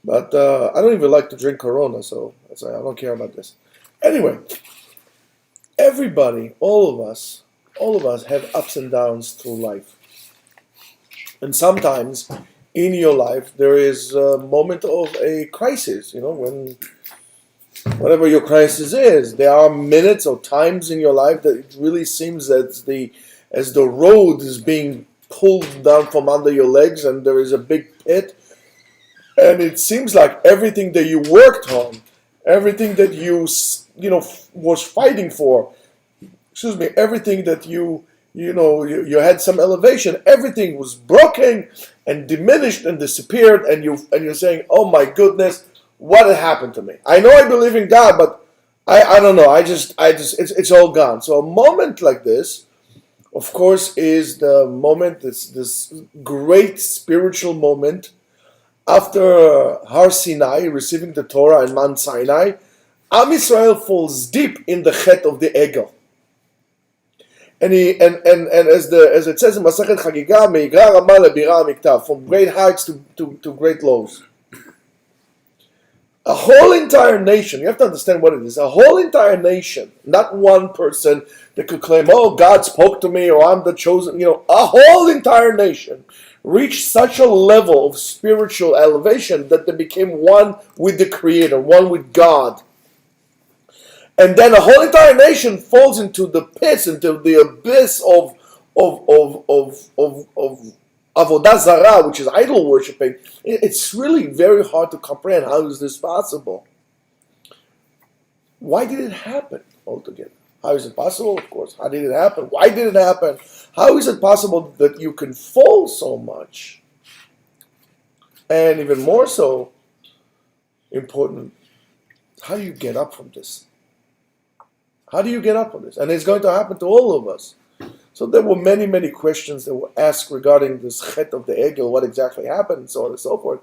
But I don't even like to drink Corona, so I don't care about this. Anyway, everybody, all of us have ups and downs through life. And sometimes in your life there is a moment of a crisis, when whatever your crisis is, there are minutes or times in your life that it really seems that as the road is being pulled down from under your legs and there is a big pit, and it seems like everything that you worked on, everything that was fighting for, everything that you had some elevation, everything was broken and diminished and disappeared, and you're saying, oh my goodness, what had happened to me? I know I believe in God, but I don't know. It's all gone. So a moment like this, of course, is the moment, this great spiritual moment after Har Sinai, receiving the Torah and Mount Sinai. Am Israel falls deep in the chet of the Egel. And as it says in Masachet Chagiga, Meigra Rama lebira miktav, from great heights to great lows. A whole entire nation, you have to understand what it is, a whole entire nation, not one person that could claim, oh, God spoke to me, or I'm the chosen, a whole entire nation reached such a level of spiritual elevation that they became one with the Creator, one with God. And then a whole entire nation falls into the pits, into the abyss of Avodah Zarah, which is idol worshipping. It's really very hard to comprehend. How is this possible? Why did it happen altogether? How is it possible? Of course. How did it happen? Why did it happen? How is it possible that you can fall so much? And even more so important, how do you get up from this? How do you get up from this? And it's going to happen to all of us. So there were many, many questions that were asked regarding this chet of the Egel, what exactly happened, and so on and so forth.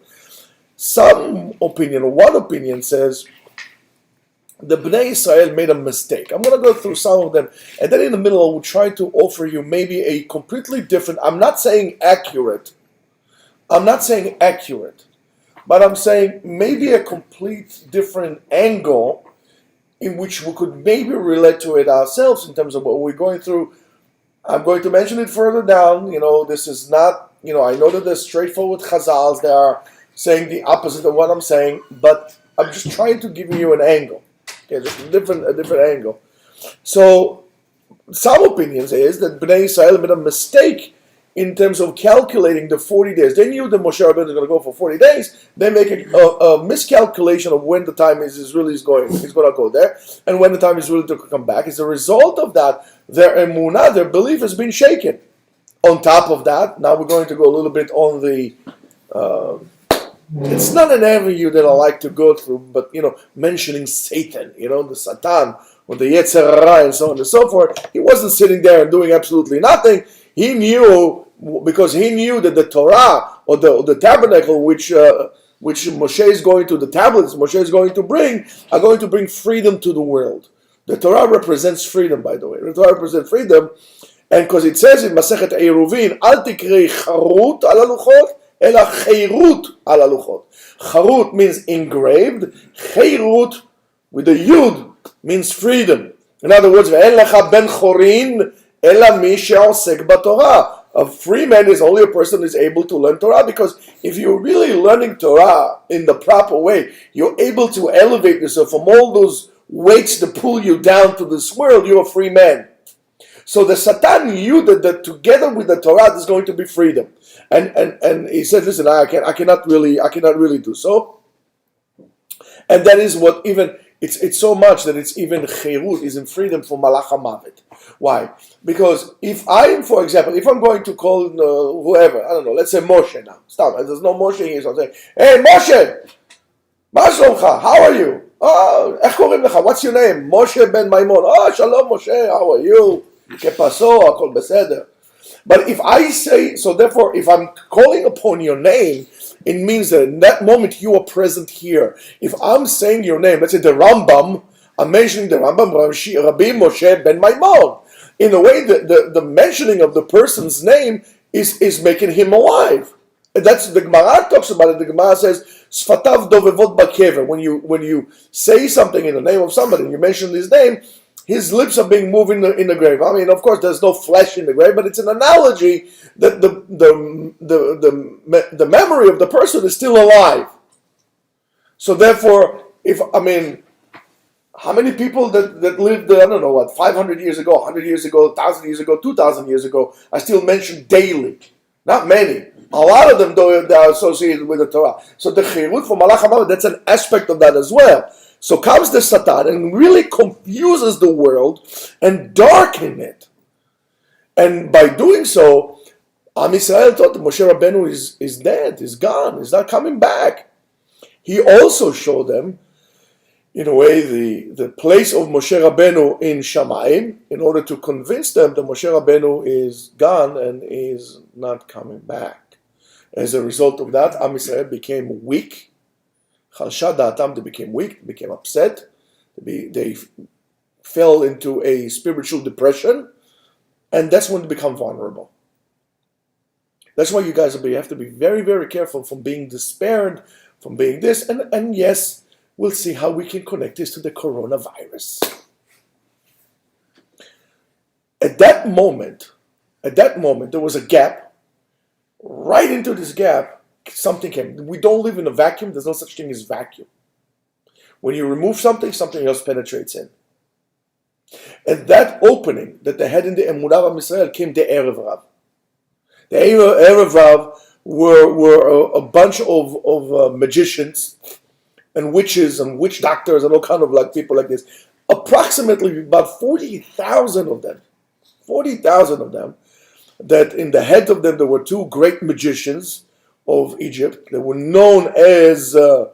One opinion says, the Bnei Israel made a mistake. I'm going to go through some of them, and then in the middle I will try to offer you maybe a completely different, I'm not saying accurate, but I'm saying maybe a complete different angle in which we could maybe relate to it ourselves in terms of what we're going through. I'm going to mention it further down. This is not, I know that they're straightforward Chazals. They are saying the opposite of what I'm saying, but I'm just trying to give you an angle. Okay, just a different angle. So, some opinions is that Bnei Israel made a mistake in terms of calculating the 40 days. They knew that Moshe Rabbeinu is going to go for 40 days. They make a miscalculation of when the time is going to go there, and when the time is really to come back. As a result of that, their emunah, their belief has been shaken. On top of that, now we're going to go a little bit on the... it's not an avenue that I like to go through, but, mentioning Satan, the Satan, or the Yetzer Hara, and so on and so forth. He wasn't sitting there and doing absolutely nothing. He knew, because he knew that the Torah, or the tabernacle, which Moshe is going to, the tablets Moshe is going to bring, are going to bring freedom to the world. The Torah represents freedom, by the way. The Torah represents freedom, and because it says in Masechet Eruvin, Al tikrei charut ala luchot, ela cheirut ala luchot. Charut means engraved. Cheirut, with a yud, means freedom. In other words, ve'en lecha ben chorin, ela mi she'osek b'Torah. A free man is only a person who is able to learn Torah, because if you're really learning Torah in the proper way, you're able to elevate yourself from all those weights to pull you down to this world. You're a free man. So the Satan knew that together with the Torah there's going to be freedom, and he said, "Listen, I cannot really do so." And that is what even it's so much that it's even chirut is in freedom from malach hamavet. Why? Because if I'm going to call whoever, I don't know, let's say Moshe now. Stop. There's no Moshe here, so I'm saying, "Hey Moshe, מה שלומך? How are you? איך קוראים לך? What's your name? Moshe ben Maimon. Oh, shalom Moshe, how are you? Que pasó? הכל בסדר. But if I say, so therefore, if I'm calling upon your name, it means that in that moment you are present here. If I'm saying your name, let's say the Rambam, I'm mentioning the Rambam, Rabbi Moshe ben Maimon. In a way, the mentioning of the person's name is making him alive. And that's the Gemara talks about it. The Gemara says, Sfatav dovevot bakever. When you say something in the name of somebody, and you mention his name, his lips are being moved in the grave. I mean, of course, there's no flesh in the grave, but it's an analogy that the memory of the person is still alive. So therefore, how many people that lived, I don't know what, 500 years ago, 100 years ago, 1,000 years ago, 2,000 years ago, are still mentioned daily? Not many. A lot of them, though, they are associated with the Torah. So the chirut for Malach HaMavet, that's an aspect of that as well. So comes the Satan and really confuses the world and darkens it. And by doing so, Am Yisrael thought that Moshe Rabbeinu is dead, is gone, is not coming back. He also showed them, in a way, the place of Moshe Rabbeinu in Shamayim, in order to convince them that Moshe Rabbeinu is gone and is not coming back. As a result of that, Am Yisrael became weak. Chalsha da'atam, they became weak, they became upset, they fell into a spiritual depression, and that's when they become vulnerable. That's why you guys have to be very, very careful from being despaired, from being this, and yes, we'll see how we can connect this to the coronavirus. At that moment, there was a gap. Right into this gap, something came. We don't live in a vacuum. There's no such thing as vacuum. When you remove something, something else penetrates in. And that opening that they had in the Emunah of Israel came the Erev Rav. The Erev Rav were a bunch of magicians and witches and witch doctors and all kind of people like this. Approximately about 40,000 of them. 40,000 of them. That in the head of them there were two great magicians of Egypt. They were known as the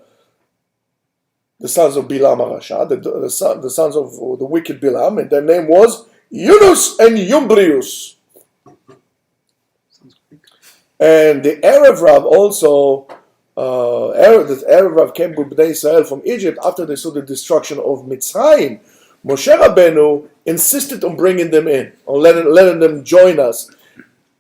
sons of Bilam HaRasha, the sons of the wicked Bilam, and their name was Yunus and Yumbrius. And the Erev Rav also, the Erev Rav came with Bnei Israel from Egypt after they saw the destruction of Mitzrayim. Moshe Rabbeinu insisted on bringing them in, on letting them join us,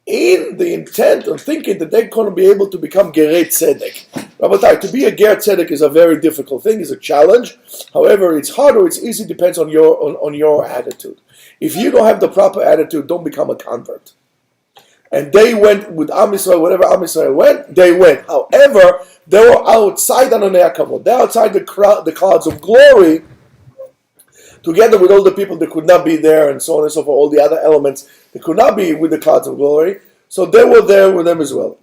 in the intent of thinking that they're going to be able to become Gerei Tzedek. Rabotai, to be a Ger Tzedek is a very difficult thing, it's a challenge. However, it's hard or it's easy, depends on your attitude. If you don't have the proper attitude, don't become a convert. And they went with Am Yisrael, wherever Am Yisrael went, they went. However, they were outside Anonei HaKavod. They're outside the clouds of glory, together with all the people that could not be there, and so on and so forth, all the other elements that could not be with the clouds of glory. So they were there with them as well.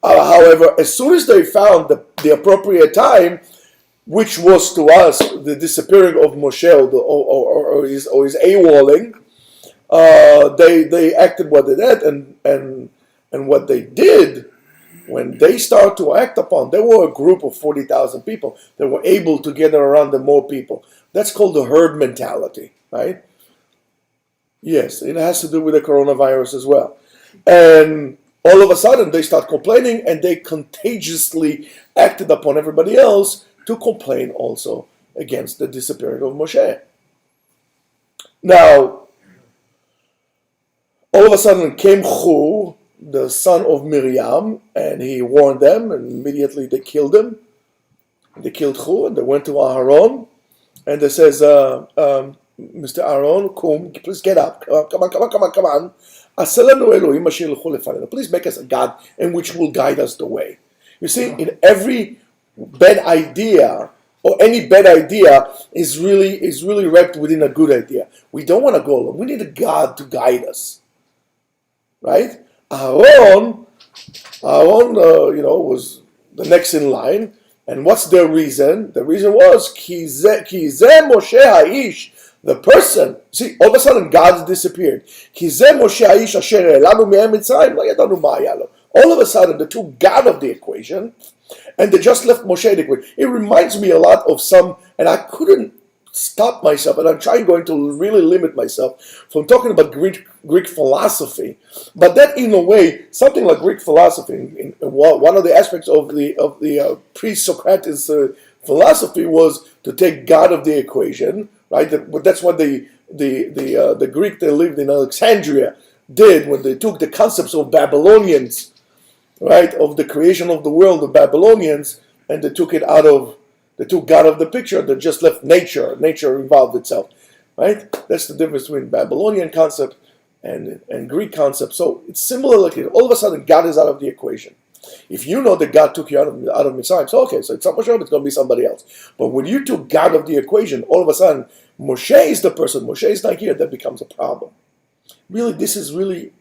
However, as soon as they found the appropriate time, which was to us the disappearing of Moshe or his AWOLing, they acted what they did, and what they did, when they started to act upon, there were a group of 40,000 people that were able to gather around them more people. That's called the herd mentality, right? Yes, it has to do with the coronavirus as well. And all of a sudden, they start complaining, and they contagiously acted upon everybody else to complain also against the disappearing of Moshe. Now, all of a sudden came Hu, the son of Miriam, and he warned them, and immediately they killed him. They killed Hu, and they went to Aharon, and they says, Mr. Aaron, please get up. Come on. Please make us a God in which will guide us the way. You see, in every bad idea, or any bad idea is really wrapped within a good idea. We don't want to go alone. We need a God to guide us. Right? Aaron, was the next in line. And what's the reason? The reason was, Ki zeh Moshe Ha'ish, the person. See, all of a sudden God disappeared. Ki zeh Moshe Ha'ish asher elanu me'em Mitzrayim, lo yadanu ma haya lo. All of a sudden, the two got of the equation, and they just left Moshe the equation. It reminds me a lot of some, and I couldn't stop myself, and I'm going to really limit myself from talking about Greek philosophy. But that, in a way, something like Greek philosophy, in one of the aspects of the pre-Socratic philosophy was to take God of the equation, right? But that's what the Greek that lived in Alexandria did when they took the concepts of Babylonians, right, of the creation of the world, the Babylonians, and they took God of the picture. They just left nature. Nature involved itself, right? That's the difference between Babylonian concept and Greek concept. So it's similar. Like all of a sudden, God is out of the equation. If you know that God took you out of Mitzrayim, so okay, so it's not Moshe, it's going to be somebody else. But when you took God of the equation, all of a sudden, Moshe is the person. Moshe is not here. That becomes a problem. Really, this is really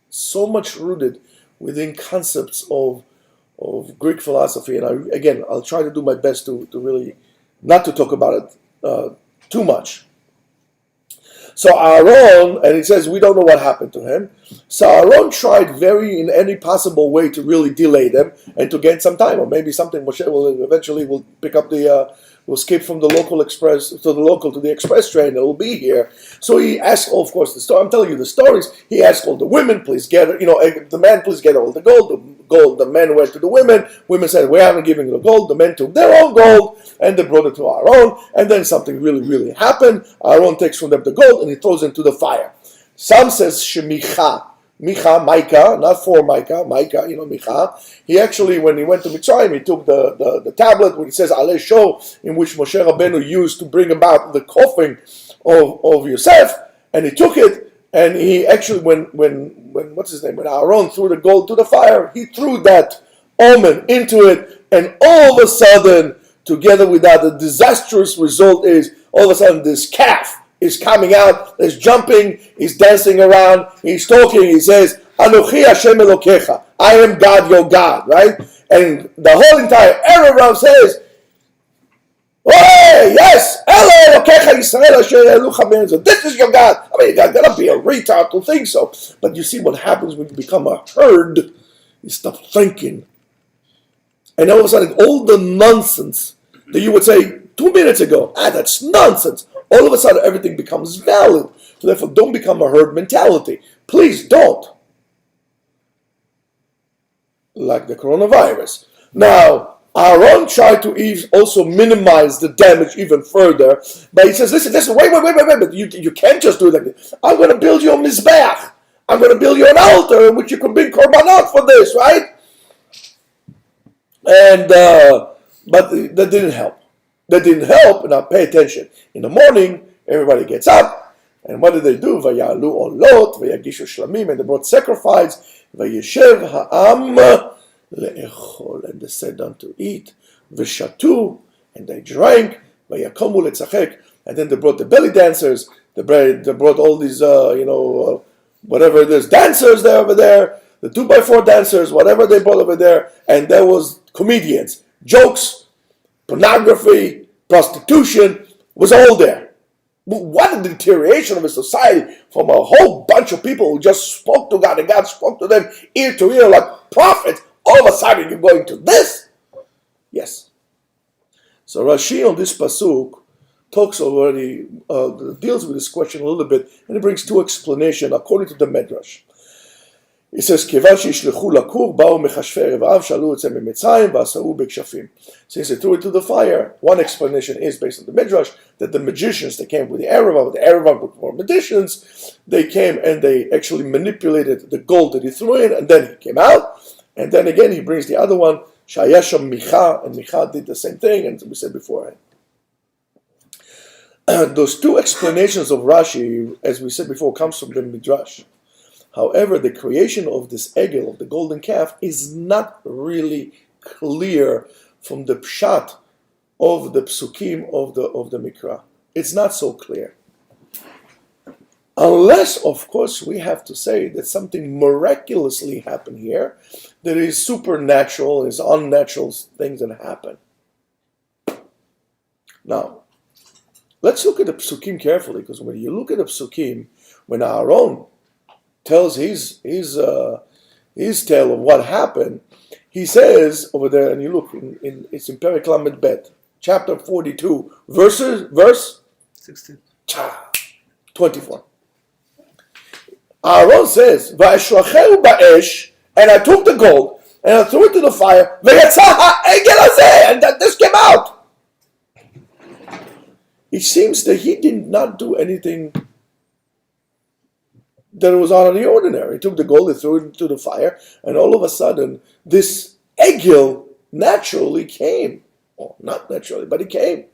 so much rooted within concepts of Greek philosophy. And I'll try to do my best to really not to talk about it too much. So Aaron, and it says we don't know what happened to him. So Aaron tried in any possible way to really delay them and to gain some time, or maybe something Moshe will eventually pick up will escape from the local express to the express train that will be here. So he asked, of course, the story. I'm telling you the stories. He asked all the women, please gather, the man, please gather all the gold. The men went to the women. Women said, we haven't given you the gold. The men took their own gold and they brought it to Aaron. And then something really, really happened. Aaron takes from them the gold and he throws it into the fire. Some says Shemicha. Micah, not for Micah, Micha. He actually, when he went to Mitzrayim, he took the tablet where it says Aleh Sho, in which Moshe Rabbeinu used to bring about the coffin of Yosef, and he took it, and he actually, when Aaron threw the gold to the fire, he threw that omen into it, and all of a sudden, together with that, the disastrous result is, all of a sudden, this calf is coming out, is jumping, he's dancing around, he's talking, he says, Anochi Hashem Elokecha, I am God, your God, right? And the whole entire Erev says, hey, yes, Elo Elokecha Yisrael Asher Elucha Be'eretz. This is your God. I mean, you gotta be a retard to think so. But you see what happens when you become a herd, you stop thinking. And all of a sudden, all the nonsense that you would say 2 minutes ago, that's nonsense. All of a sudden, everything becomes valid. So therefore, don't become a herd mentality. Please don't. Like the coronavirus. Now, Aaron tried to also minimize the damage even further. But he says, listen, wait. But you can't just do it like this. I'm going to build you a mizbeach. I'm going to build you an altar in which you can bring korbanot for this, right? And, but that didn't help. That didn't help. Now pay attention. In the morning, everybody gets up, and what did they do? Vayalu olot, vayagishu shlamim, and they brought sacrifice. Vayeshev ha'am le'echol, and they sat down to eat. V'shatu, and they drank. Vayakomu letzachek, and then they brought the belly dancers. They brought all these, whatever there's dancers there over there, the 2x4 dancers, whatever they brought over there, and there was comedians, jokes. Pornography, prostitution was all there. What a deterioration of a society from a whole bunch of people who just spoke to God and God spoke to them ear to ear like prophets. All of a sudden you're going to this? Yes. So Rashi on this pasuk talks already, deals with this question a little bit, and it brings two explanations according to the Medrash. It says, "Kevan sheishlechu lakur, ba'u mechashvei revav, shalu etzem mitzrayim, v'asau bekshafim." Since they threw it to the fire, one explanation is based on the Midrash that the magicians that came with the Erevav were magicians. They came and they actually manipulated the gold that he threw in, and then he came out. And then again, he brings the other one, Shayasham Micha, and Micha did the same thing, and we said beforehand. Those two explanations of Rashi, as we said before, comes from the Midrash. However, the creation of this egel, of the golden calf, is not really clear from the pshat of the psukim of the Mikra. It's not so clear. Unless, of course, we have to say that something miraculously happened here, that is supernatural, is unnatural things that happen. Now, let's look at the psukim carefully, because when you look at the psukim, when Aaron tells his tale of what happened, he says over there, and you look, it's in Perek Lamed Bet, chapter 42, verse 16, 24. Aaron says, "Va'eshracheu ba'esh," and I took the gold and I threw it to the fire. Ve'yatza ha'egel hazeh, and this came out. It seems that he did not do anything that was out of the ordinary. He took the gold, he threw it into the fire, and all of a sudden, this egel naturally came. or not naturally, but it came.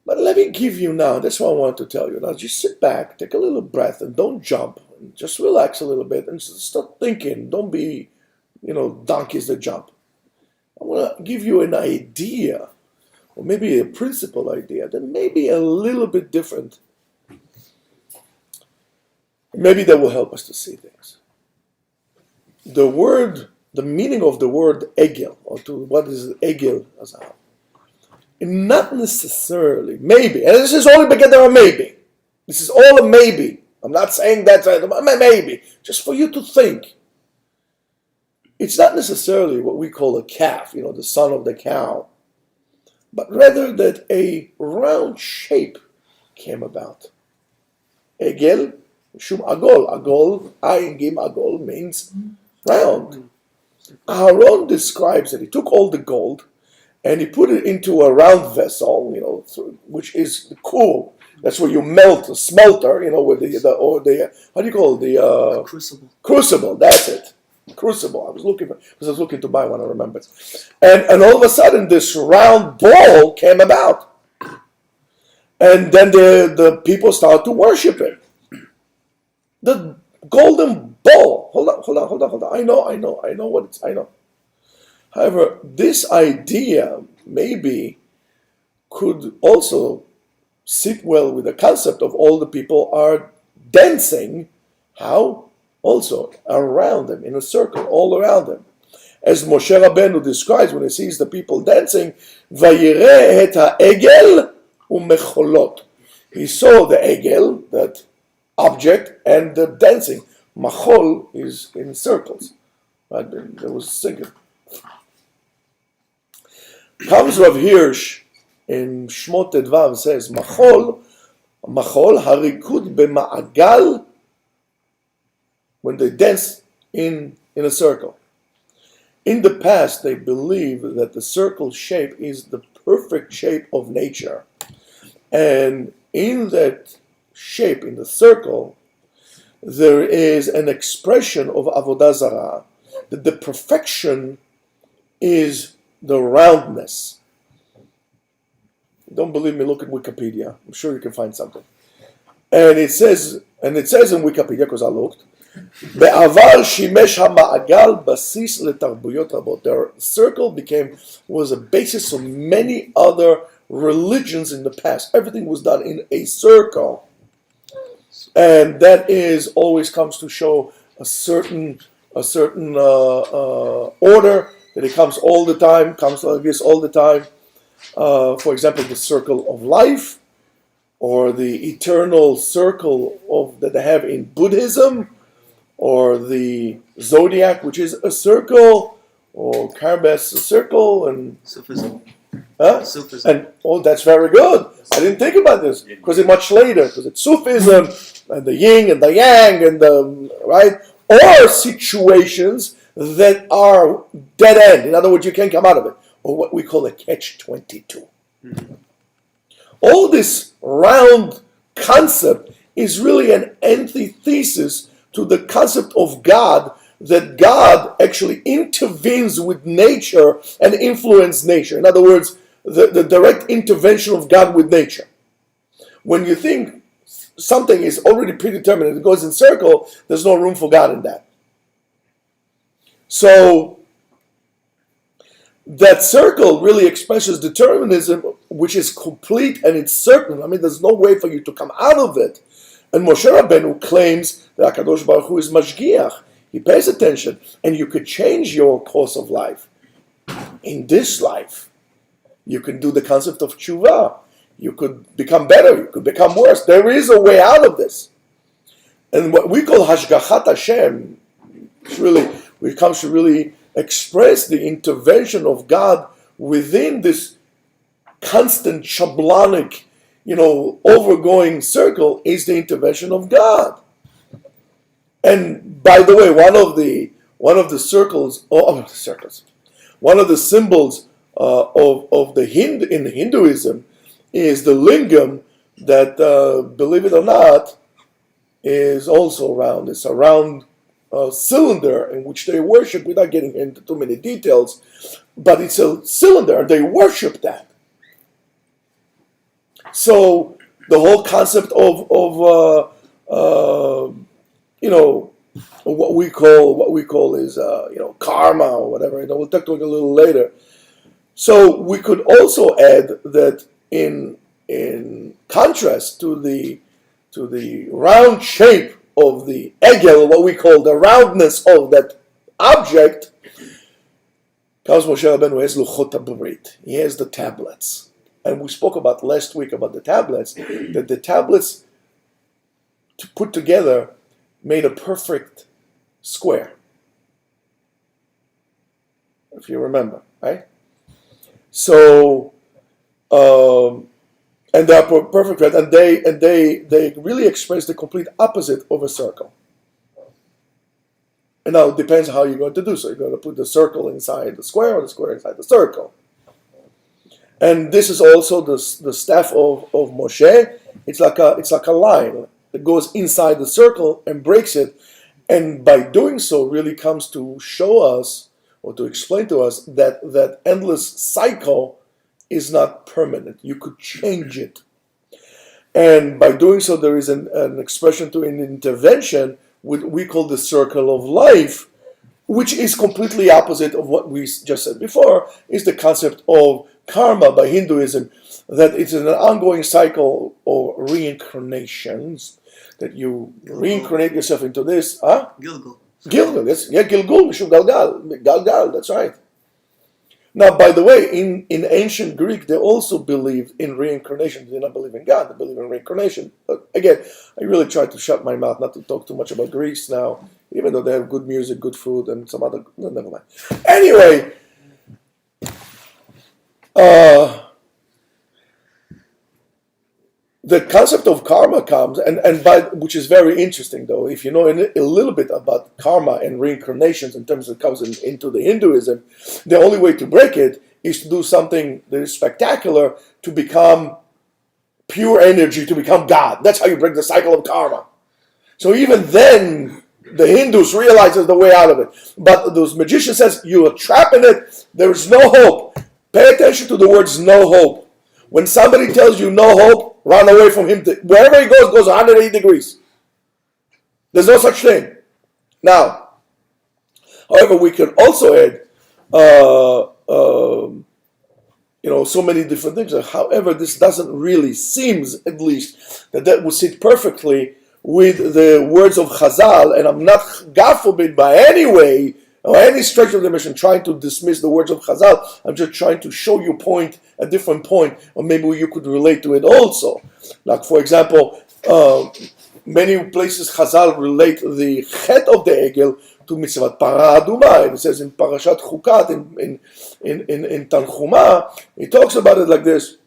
But let me give you now, that's what I want to tell you. Now just sit back, take a little breath, and don't jump. Just relax a little bit and start thinking. Don't be, donkeys that jump. I want to give you an idea, or maybe a principal idea that may be a little bit different. Maybe that will help us to see things. The meaning of the word egel, or to what is egel as a not necessarily, maybe, and this is only because there are maybe. This is all a maybe. I'm not saying that, maybe, just for you to think. It's not necessarily what we call a calf, the son of the cow, but rather that a round shape came about. Egel, shum agol. Agol, ayin gim agol means round. Aaron describes that he took all the gold and he put it into a round vessel, which is the cool. That's where you melt a smelter, with the how do you call it? The crucible. Crucible, that's it. Crucible. I was looking to buy one, I remember. And all of a sudden this round ball came about. And then the people started to worship it. The golden ball. Hold on. I know what it's. I know. However, this idea maybe could also sit well with the concept of all the people are dancing. How? Also around them, in a circle, all around them. As Moshe Rabbeinu describes when he sees the people dancing, Vayireh et ha'egel u'mecholot. He saw the egel, that object, and the dancing. Machol is in circles. Right? There was singing. Comes Rav Hirsch in Shmot Tedvav says, Machol harikud b'ma'agal, when they dance in a circle. In the past, they believed that the circle shape is the perfect shape of nature. And in that shape, in the circle, there is an expression of Avodah Zarah, that the perfection is the roundness. Don't believe me, look at Wikipedia. I'm sure you can find something. And it says in Wikipedia, because I looked, בעבר שימש המעגל בסיס לתרבויות רבות. Their circle was a basis of many other religions in the past. Everything was done in a circle. And that always comes to show a certain order, that it comes all the time, comes like this all the time. For example, the circle of life, or the eternal circle that they have in Buddhism, or the zodiac, which is a circle, or Karbes, a circle, and Sufism. Sufism. And that's very good. I didn't think about this because it's much later, because it's Sufism and the yin and the yang and or situations that are dead end. In other words, you can't come out of it, or what we call a catch-22. Mm-hmm. All this round concept is really an antithesis to the concept of God, that God actually intervenes with nature and influences nature. In other words, the direct intervention of God with nature. When you think something is already predetermined and it goes in circle, there's no room for God in that. So that circle really expresses determinism, which is complete and it's certain. I mean, there's no way for you to come out of it. And Moshe Rabbeinu claims that HaKadosh Baruch Hu is Mashgiach. He pays attention, and you could change your course of life. In this life, you can do the concept of tshuva. You could become better. You could become worse. There is a way out of this. And what we call Hashgachat Hashem, it comes to really express the intervention of God within this constant shablonic, overgoing circle, is the intervention of God. And by the way, one of the symbols of in Hinduism is the lingam that, believe it or not, is also round. It's a round cylinder in which they worship, without getting into too many details, but it's a cylinder, and they worship that. So the whole concept of what we call is karma or whatever. We'll talk to it a little later. So we could also add that in contrast to the round shape of the egel, what we call the roundness of that object, comes Moshe Rabbeinu has luchot habrit. He has the tablets. And we spoke about last week about the tablets, that the tablets put together made a perfect square. If you remember, right? So, and they are perfect, right? And they really express the complete opposite of a circle. And now it depends how you're going to do so. You're going to put the circle inside the square or the square inside the circle. And this is also the staff of Moshe. It's like a line that goes inside the circle and breaks it. And by doing so, really comes to show us or to explain to us that endless cycle is not permanent. You could change it. And by doing so, there is an expression to an intervention, which we call the circle of life, which is completely opposite of what we just said before, is the concept of karma by Hinduism, that it's an ongoing cycle of reincarnations, that you reincarnate yourself into this. Gilgul. Gilgul, yes. Yeah, Gilgul, Mishum Galgal. Galgal, that's right. Now, by the way, in ancient Greek, they also believed in reincarnation. They did not believe in God, they believe in reincarnation. But again, I really try to shut my mouth, not to talk too much about Greece now, even though they have good music, good food, and some other... No, never mind. Anyway, the concept of karma comes, which is very interesting, though. If you know a little bit about karma and reincarnations in terms of it comes into the Hinduism, the only way to break it is to do something that is spectacular, to become pure energy, to become God. That's how you break the cycle of karma. So even then, the Hindus realizes the way out of it. But those magician says, you are trapped in it, there is no hope. Pay attention to the words no hope. When somebody tells you no hope, run away from him. Wherever he goes 180 degrees. There's no such thing. Now, however, we can also add, so many different things. However, this doesn't really seems, at least, that would sit perfectly with the words of Chazal, and I'm not, God forbid, by any way, or any stretch of the mission, trying to dismiss the words of Chazal. I'm just trying to show you a different point, or maybe you could relate to it also. Like, for example, many places Chazal relate the chet of the egel to mitzvah para aduma. It says in Parashat Chukat, in Tanchuma, he talks about it like this.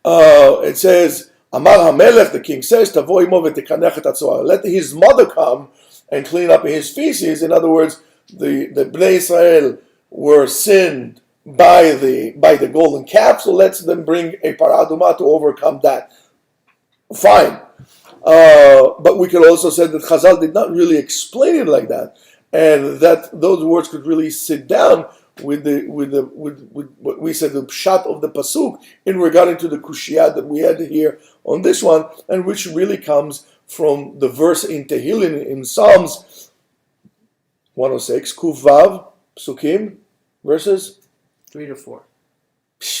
It says, Amar HaMelech, the king says, Tavo imo v'tekanech et hatzoar. Let his mother come and clean up his feces. In other words, the Bnei Israel were sinned by the golden calf, so let's them bring a paraduma to overcome that. Fine. But we can also say that Chazal did not really explain it like that, and that those words could really sit down with what we said, the pshat of the pasuk in regarding to the kushiyah that we had here on this one, and which really comes from the verse in Tehillim in Psalms 106, Kuf Vav, Psukim, verses 3 to 4.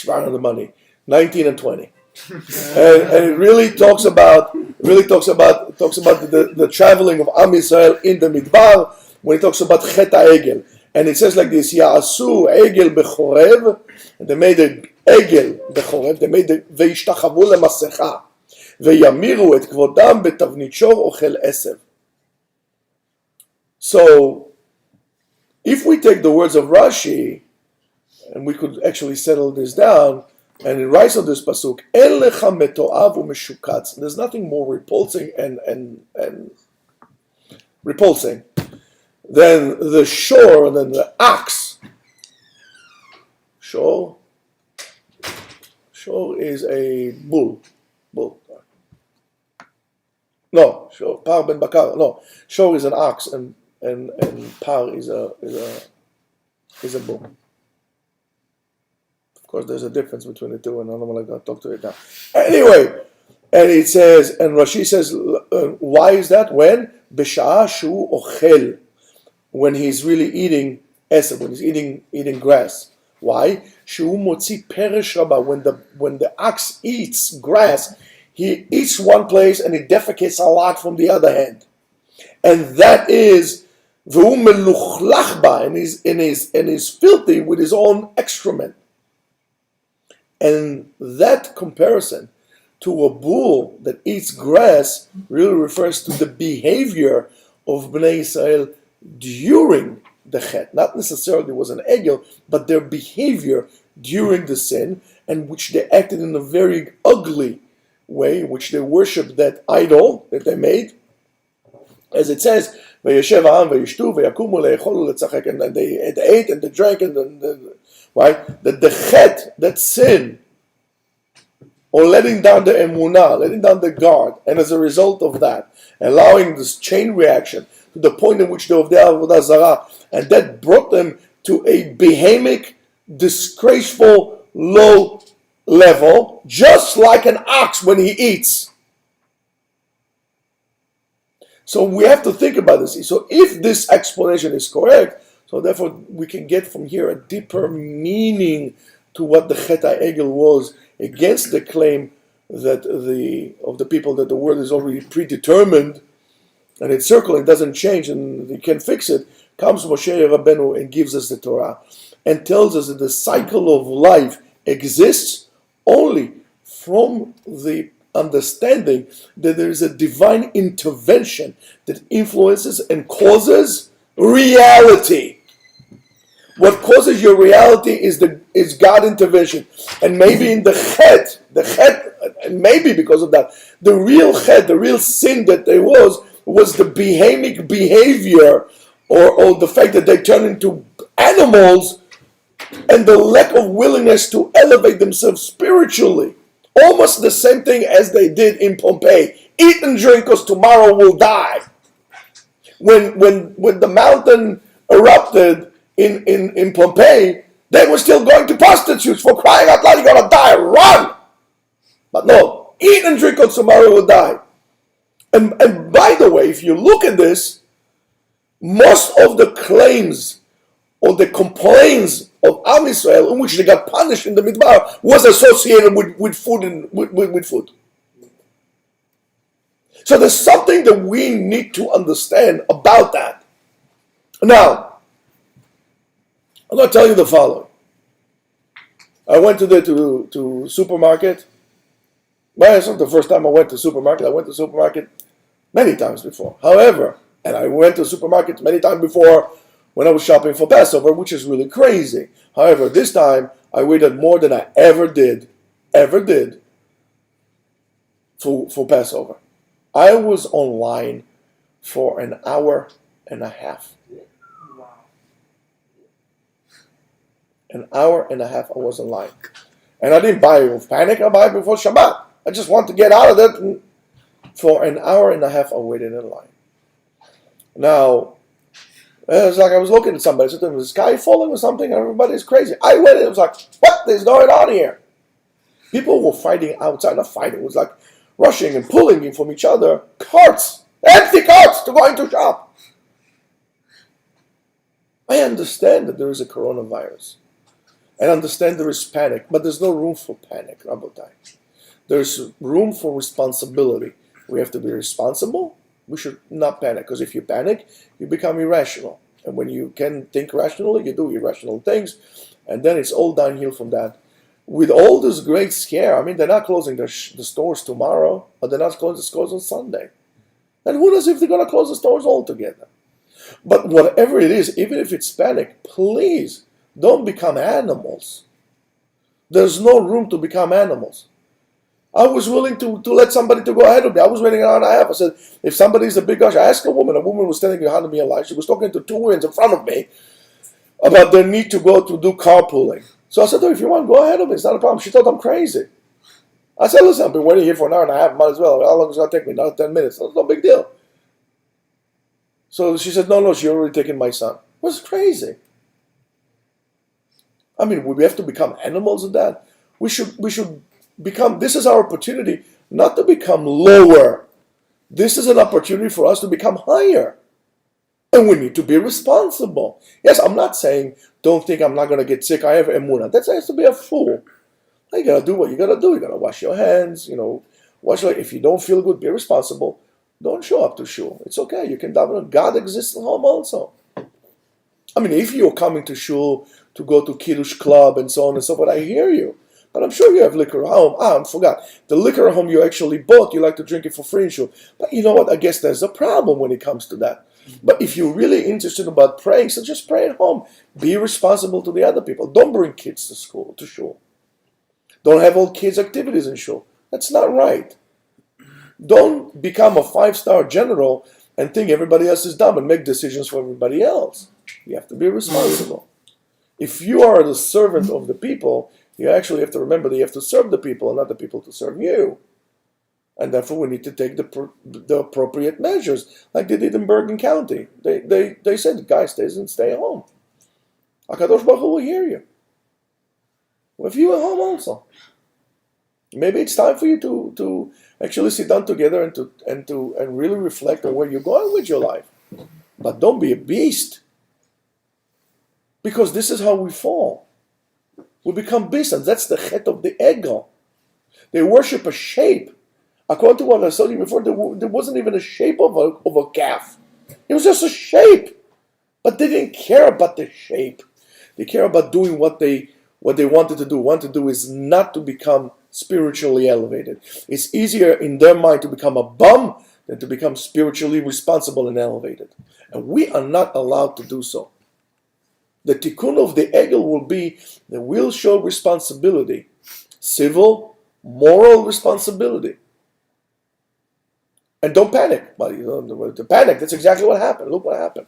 Right on the money, 19 and 20. and it really talks about the traveling of Am Yisrael in the Midbar, when it talks about Chet HaEgel. And it says like this, Ya'asu Egel Bechorev, and they made an Egel Bechorev, they made the Ve'ishtachavu leMasecha, Ve'yamiru et kvodam betavnit shor ochel esev. So, if we take the words of Rashi, and we could actually settle this down, and it writes on this pasuk, En lecha meto'av u'meshukatz. There's nothing more repulsing and repulsing than the shore, than the ox. Shore is a bull. No, shor, par ben bakar. No, shor is an ox, and par is a bull. Of course, there's a difference between the two, and I don't want to talk to it now. Anyway, and it says, and Rashi says, why is that? When b'sha'ah shu ochel, when he's really eating esed, when he's eating grass. Why? Shu motzi perish rabba. When the ox eats grass, he eats one place and he defecates a lot from the other hand, and that is v'hu meluchlach ba, and he's filthy with his own excrement. And that comparison to a bull that eats grass really refers to the behavior of Bnei Israel during the Chet. Not necessarily was an egel, but their behavior during the sin, and which they acted in a very ugly way, which they worshipped that idol that they made. As it says, and they ate and they drank, and right? That the chet, that sin, or letting down the emunah, letting down the guard, and as a result of that, allowing this chain reaction to the point in which they were of the avodah zarah, and that brought them to a behemic, disgraceful, low level, just like an ox when he eats. So we have to think about this. So if this explanation is correct, so therefore we can get from here a deeper meaning to what the Chet HaEgel was, against the claim that of the people that the world is already predetermined and it's circling, doesn't change, and you can fix it. Comes Moshe Rabbeinu and gives us the Torah and tells us that the cycle of life exists only from the understanding that there is a divine intervention that influences and causes reality. What causes your reality is God intervention, and maybe in the chet, and maybe because of that, the real chet, the real sin that there was the behemic behavior, or the fact that they turn into animals, and the lack of willingness to elevate themselves spiritually. Almost the same thing as they did in Pompeii. Eat and drink, because tomorrow we'll die. When the mountain erupted in Pompeii, they were still going to prostitutes. For crying out loud, you're going to die, run! But no, eat and drink, because tomorrow we'll die. And by the way, if you look at this, most of the claims or the complaints of Am Yisrael, in which they got punished in the Midbar, was associated with food and with food. So there's something that we need to understand about that. Now, I'm going to tell you the following. I went to supermarket. Well, it's not the first time I went to supermarket. I went to supermarket many times before. However, and I went to supermarkets many times before when I was shopping for Passover, which is really crazy. However, this time I waited more than I ever did for Passover. I was online for an hour and a half. An hour and a half I was online. And I didn't buy it with panic, I buy it before Shabbat. I just want to get out of that. And for an hour and a half I waited in line. Now, it was like I was looking at somebody. I said to them, is the sky falling or something? Everybody's crazy. I went and it was like, what is going on here? People were fighting outside. Not fighting. It was like rushing and pulling from each other. Carts. Empty carts to go into shop. I understand that there is a coronavirus. I understand there is panic. But there's no room for panic, Rabotai. There's room for responsibility. We have to be responsible. We should not panic, because if you panic, you become irrational. And when you can think rationally, you do irrational things, and then it's all downhill from that. With all this great scare, I mean, they're not closing the stores tomorrow, or they're not closing the stores on Sunday. And who knows if they're going to close the stores altogether. But whatever it is, even if it's panic, please don't become animals. There's no room to become animals. I was willing to let somebody to go ahead of me. I was waiting an hour and a half. I said, if somebody's a big rush, I asked a woman was standing behind me in line. She was talking to two women in front of me about their need to go to do carpooling. So I said to her, if you want, go ahead of me. It's not a problem. She thought I'm crazy. I said, listen, I've been waiting here for an hour and a half, might as well. How long is it going to take me? Another 10 minutes. That's no big deal. So she said, no, she already taken my son. It was crazy. I mean, we have to become animals in that. We should become, this is our opportunity not to become lower. This is an opportunity for us to become higher. And we need to be responsible. Yes, I'm not saying, don't think I'm not going to get sick. I have emunah. That has to be a fool. You got to do what you got to do. You got to wash your hands, if you don't feel good, be responsible. Don't show up to shul. It's okay. You can daven. God exists at home also. I mean, if you're coming to shul to go to Kiddush club and so on and so forth, I hear you. But I'm sure you have liquor at home. I forgot. The liquor at home you actually bought, you like to drink it for free in shul. But you know what? I guess there's a problem when it comes to that. But if you're really interested about praying, so just pray at home. Be responsible to the other people. Don't bring kids to shul. Don't have all kids' activities in shul. That's not right. Don't become a 5-star general and think everybody else is dumb and make decisions for everybody else. You have to be responsible. If you are the servant of the people, you actually have to remember that you have to serve the people and not the people to serve you. And therefore we need to take the appropriate measures, like they did in Bergen County. They said, guys, stay home. HaKadosh Baruch Hu will hear you. If you at home also. Maybe it's time for you to actually sit down together and really reflect on where you're going with your life. But don't be a beast. Because this is how we fall. We become beasts, and that's the chet of the ego. They worship a shape. According to what I told you before, there wasn't even a shape of a calf. It was just a shape. But they didn't care about the shape. They care about doing what they wanted to do. What to do is not to become spiritually elevated. It's easier in their mind to become a bum than to become spiritually responsible and elevated. And we are not allowed to do so. The tikkun of the egel will be that we'll show responsibility, civil, moral responsibility. And don't panic. But to panic, that's exactly what happened. Look what happened.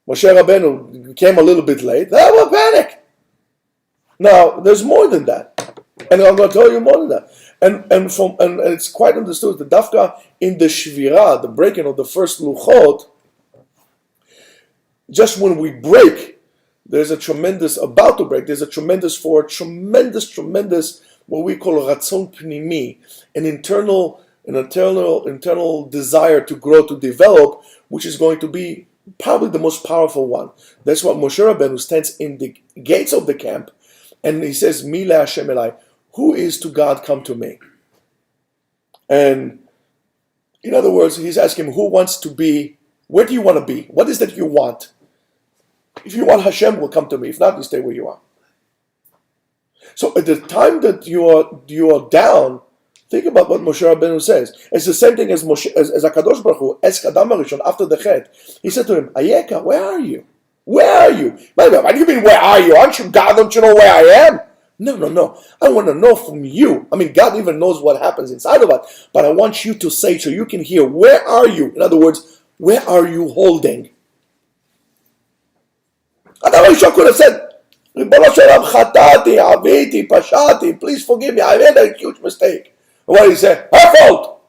Moshe Rabbeinu came a little bit late. That was panic. Now, there's more than that. And I'm going to tell you more than that. And it's quite understood that Dafka in the Shvirah, the breaking of the first Luchot, just when we break, there's a tremendous, about to break, there's a tremendous, what we call a ratzon pnimi, an internal desire to grow, to develop, which is going to be probably the most powerful one. That's what Moshe Rabbeinu stands in the gates of the camp, and he says, Mi la Hashem elai, who is to God, come to me. And in other words, he's asking, who wants to be, where do you want to be? What is that you want? If you want, Hashem will come to me. If not, you stay where you are. So at the time that you are down, think about what Moshe Rabbeinu says. It's the same thing as HaKadosh Baruch Hu, as Kadam HaRishon, after the Chet. He said to him, Ayeka, where are you? Where are you? What do you mean, where are you? Aren't you God? Don't you know where I am? No. I want to know from you. I mean, God even knows what happens inside of us. But I want you to say so you can hear, where are you? In other words, where are you holding? Adam HaRishon could have said, Ribono shel Olam, chatati, aviti, pashati, please forgive me, I made a huge mistake. And what did he say? Her fault!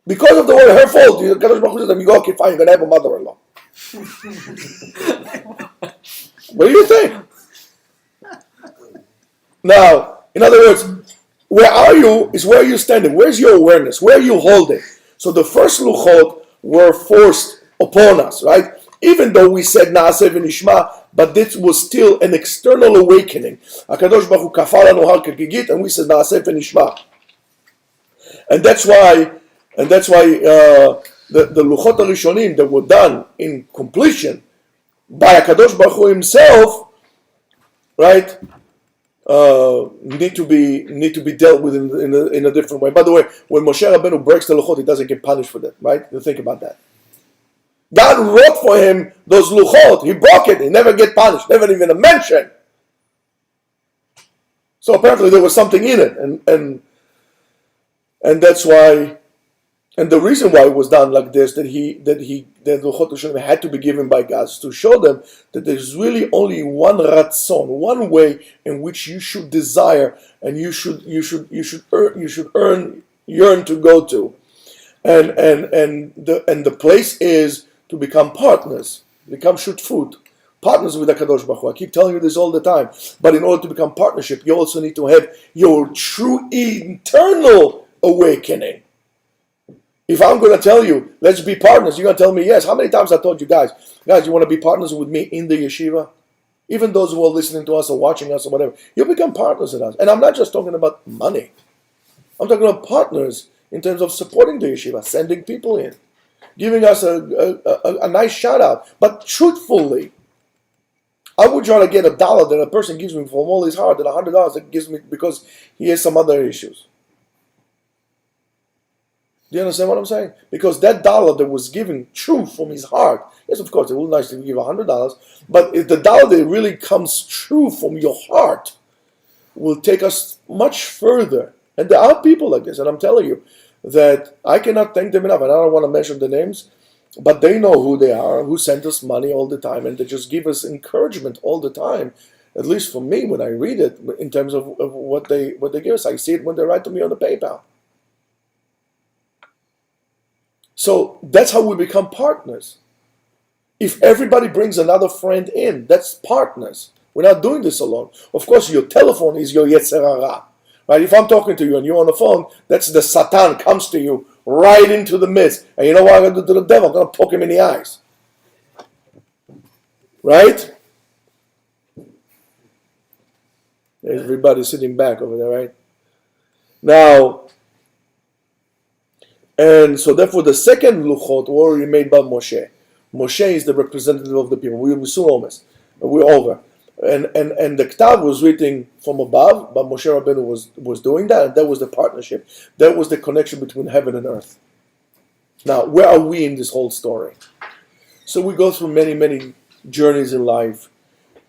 Because of the word her fault, Kadosh Baruch Hu said, you go, okay, fine, you're going to have a mother-in-law. What do you think? Now, in other words, where are you is where you're standing. Where's your awareness? Where are you holding? So the first luchot were forced upon us, right? Even though we said Naaseh v'nishma, but this was still an external awakening. HaKadosh Baruch Hu kafar lanu har kegigit, and we said Naaseh v'nishma. And that's why the Luchot HaRishonim that were done in completion by HaKadosh Baruch Hu himself, right, need to be dealt with in a different way. By the way, when Moshe Rabbeinu breaks the Luchot, he doesn't get punished for that, right? You think about that. God wrote for him those luchot. He broke it. He never get punished. Never even a mention. So apparently there was something in it, and that's why And the reason why it was done like this, that the Luchot Rishonim had to be given by God, is to show them that there's really only one ratzon, one way in which you should desire and you should yearn to go to, and the place is to become partners, become shutfut, partners with HaKadosh Baruch Hu. I keep telling you this all the time, but in order to become partnership, you also need to have your true internal awakening. If I'm going to tell you, let's be partners, you're going to tell me yes. How many times I told you guys, you want to be partners with me in the yeshiva? Even those who are listening to us or watching us or whatever, you'll become partners with us. And I'm not just talking about money. I'm talking about partners in terms of supporting the yeshiva, sending people in, giving us a nice shout out. But truthfully, I would rather get $1 that a person gives me from all his heart than $100 that gives me because he has some other issues. Do you understand what I'm saying? Because that $1 that was given true from his heart, yes, of course, it would be nice to give $100, but if the $1 that really comes true from your heart will take us much further. And there are people like this, and I'm telling you that I cannot thank them enough, and I don't want to mention the names, but they know who they are, who send us money all the time, and they just give us encouragement all the time. At least for me, when I read it, in terms of what they give us, I see it when they write to me on the PayPal. So that's how we become partners. If everybody brings another friend in, that's partners. We're not doing this alone. Of course, your telephone is your Yetzer Hara. Right? If I'm talking to you and you're on the phone, that's the Satan comes to you right into the midst. And you know what I'm going to do to the devil? I'm going to poke him in the eyes. Right? Everybody's sitting back over there, right? Now, and so therefore the second luchot were already made by Moshe. Moshe is the representative of the people. We're soon almost. We're over. And the Ktav was written from above, but Moshe Rabbeinu was doing that, and that was the partnership. That was the connection between heaven and earth. Now, where are we in this whole story? So we go through many, many journeys in life.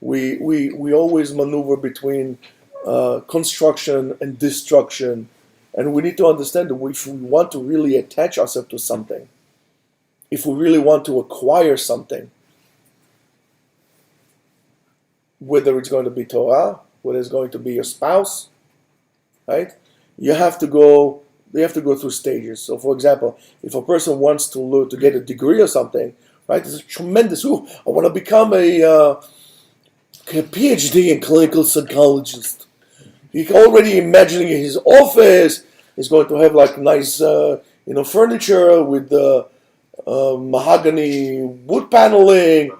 We always maneuver between construction and destruction. And we need to understand that if we want to really attach ourselves to something, if we really want to acquire something, whether it's going to be Torah, whether it's going to be your spouse, right? You have to go through stages. So, for example, if a person wants to learn to get a degree or something, right? It's a tremendous. I want to become a PhD in clinical psychologist. He's already imagining his office. He's going to have like nice, furniture with mahogany wood paneling,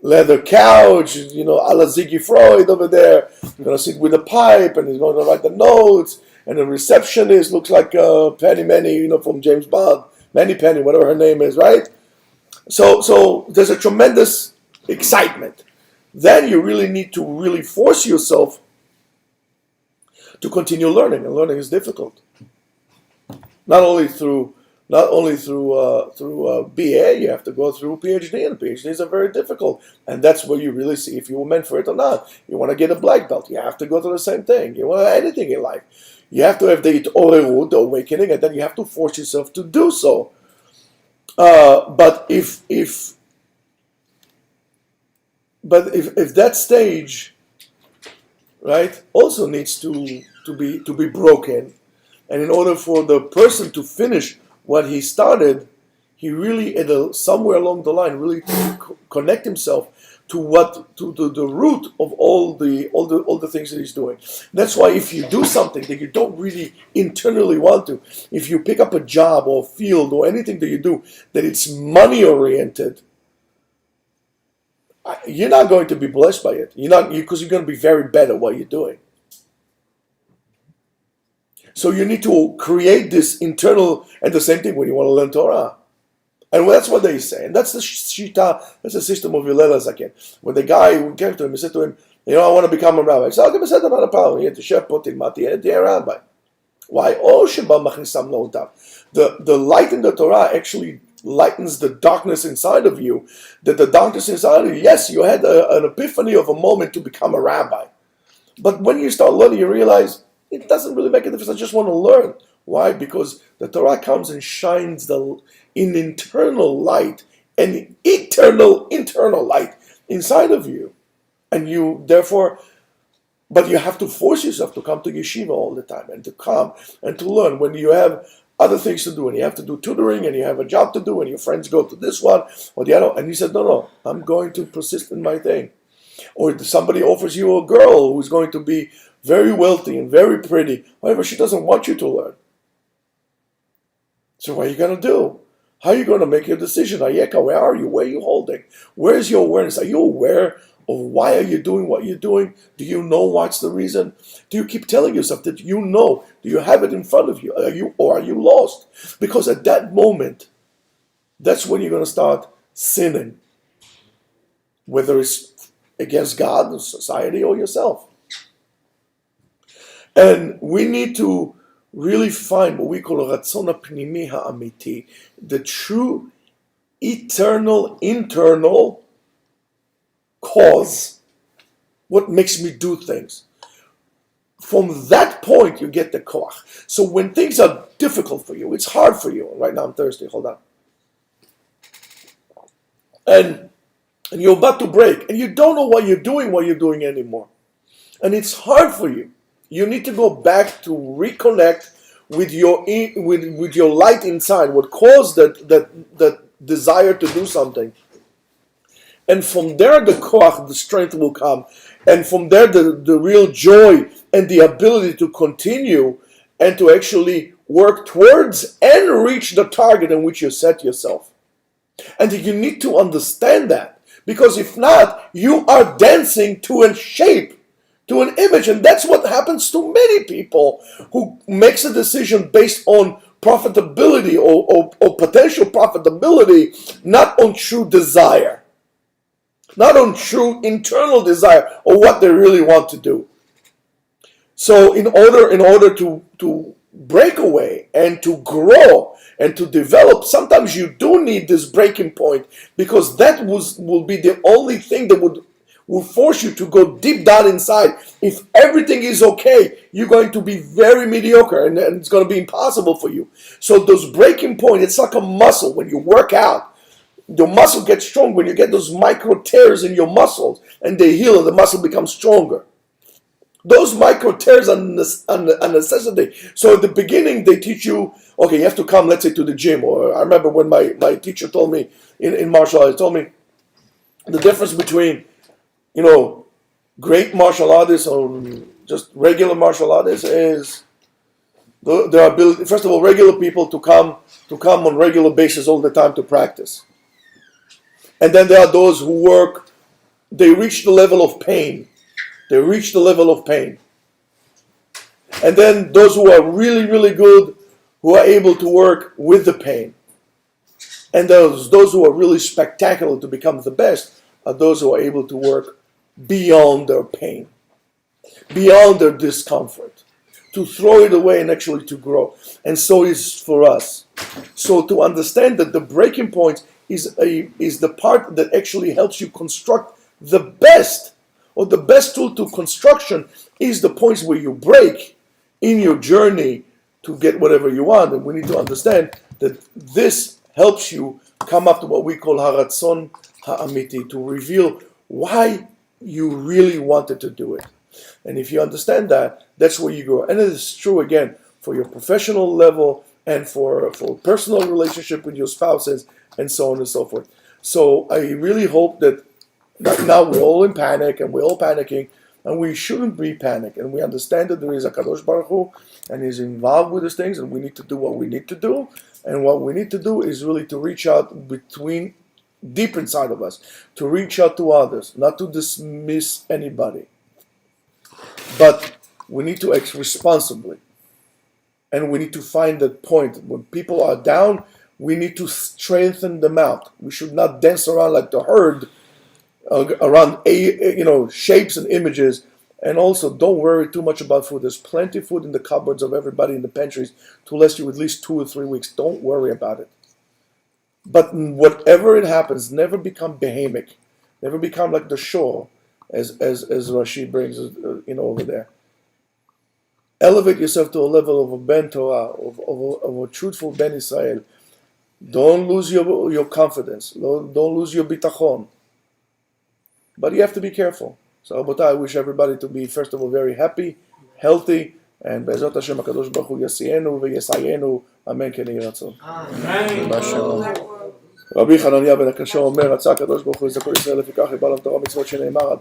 leather couch, a la Ziggy Freud over there. He's going to sit with a pipe, and he's going to write the notes. And the receptionist looks like Penny Manny, from James Bond, Manny Penny, whatever her name is, right? So there's a tremendous excitement. Then you really need to really force yourself to continue learning, and learning is difficult. Not only through BA, you have to go through PhD, and PhDs are very difficult, and that's where you really see if you were meant for it or not. You want to get a black belt, you have to go through the same thing. You want anything in life, you have to have the awakening, and then you have to force yourself to do so. But if that stage, right, also needs to be broken, and in order for the person to finish what he started, he really somewhere along the line really to connect himself to the root of all the things that he's doing. That's why if you do something that you don't really internally want to, if you pick up a job or field or anything that you do that it's money oriented, you're not going to be blessed by it. Because you're going to be very bad at what you're doing. So you need to create this internal, and the same thing when you want to learn Torah. And that's what they say. And that's the shita, that's the system of Hillel Zaken. When the guy who came to him, he said to him, I want to become a rabbi. He said, okay, said, not a problem. You have to share potin mati, and a rabbi. Why? The light in the Torah actually lightens the darkness inside of you. That the darkness inside of you, yes, you had an epiphany of a moment to become a rabbi. But when you start learning, you realize, it doesn't really make a difference. I just want to learn. Why? Because the Torah comes and shines in internal light, an internal light inside of you. And you, therefore, but you have to force yourself to come to yeshiva all the time and to come and to learn when you have other things to do and you have to do tutoring and you have a job to do and your friends go to this one or the other. And he said, no, I'm going to persist in my thing. Or somebody offers you a girl who's going to be very wealthy and very pretty. However, she doesn't want you to learn. So what are you going to do? How are you going to make your decision? Ayeka, where are you? Where are you holding? Where is your awareness? Are you aware of why are you doing what you're doing? Do you know what's the reason? Do you keep telling yourself that you know? Do you have it in front of you? Are you lost? Because at that moment, that's when you're going to start sinning. Whether it's against God, society, or yourself. And we need to really find what we call ratzon ha'pnimi ha'amiti, the true, eternal, internal cause, what makes me do things. From that point, you get the koach. So when things are difficult for you, it's hard for you. Right now I'm thirsty, hold on. And you're about to break, and you don't know what you're doing anymore. And it's hard for you. You need to go back to reconnect with your light inside, what caused that desire to do something. And from there the koach, the strength will come. And from there the real joy and the ability to continue and to actually work towards and reach the target in which you set yourself. And you need to understand that. Because if not, you are dancing to a shape, to an image. And that's what happens to many people who makes a decision based on profitability or potential profitability, not on true desire. Not on true internal desire or what they really want to do. So in order to break away and to grow and to develop, sometimes you do need this breaking point, because that will be the only thing that will force you to go deep down inside. If everything is okay, you're going to be very mediocre and it's going to be impossible for you. So those breaking points, it's like a muscle. When you work out, your muscle gets strong when you get those micro tears in your muscles and they heal and the muscle becomes stronger. Those micro tears are a necessity. So at the beginning they teach you, okay, you have to come, let's say, to the gym. Or I remember when my teacher told me in martial arts, told me the difference between, great martial artists or just regular martial artists is their ability, first of all, regular people to come on regular basis all the time to practice. And then there are those who they reach the level of pain. They reach the level of pain. And then those who are really, really good, who are able to work with the pain. And those who are really spectacular to become the best are those who are able to work beyond their pain, beyond their discomfort, to throw it away and actually to grow. And so is for us. So to understand that the breaking point is the part that actually helps you construct the best, or the best tool to construction is the points where you break in your journey to get whatever you want. And we need to understand that this helps you come up to what we call haratzon ha'amiti, to reveal why you really wanted to do it. And if you understand that, that's where you grow. And it is true, again, for your professional level and for personal relationship with your spouses and so on and so forth. So I really hope that now we're all in panic and we're all panicking, and we shouldn't be panic. And we understand that there is a Kadosh Baruch Hu and he's involved with these things, and we need to do what we need to do. And what we need to do is really to reach out deep inside of us, to reach out to others, not to dismiss anybody. But we need to act responsibly. And we need to find that point. When people are down, we need to strengthen them out. We should not dance around like the herd, around shapes and images. And also, don't worry too much about food. There's plenty of food in the cupboards of everybody in the pantries to last you at least 2 or 3 weeks. Don't worry about it. But whatever it happens, never become behemic. Never become like the shore, as Rashi brings over there. elevate yourself to a level of a Ben Torah, of a truthful Ben Israel. Don't lose your confidence. Don't lose your bitachon. But you have to be careful. So, Rabotai, I wish everybody to be, first of all, very happy, healthy, and Be'ezrat Hashem HaKadosh Baruch Hu yasienu v'yesayenu. Amen. כן יהי רצון. רבי חנניה בן הקשה אומר, רצה הקדוש ברוך הוא לזכור ישראל לפיכך יבא עליו תורה מצוות שנאמר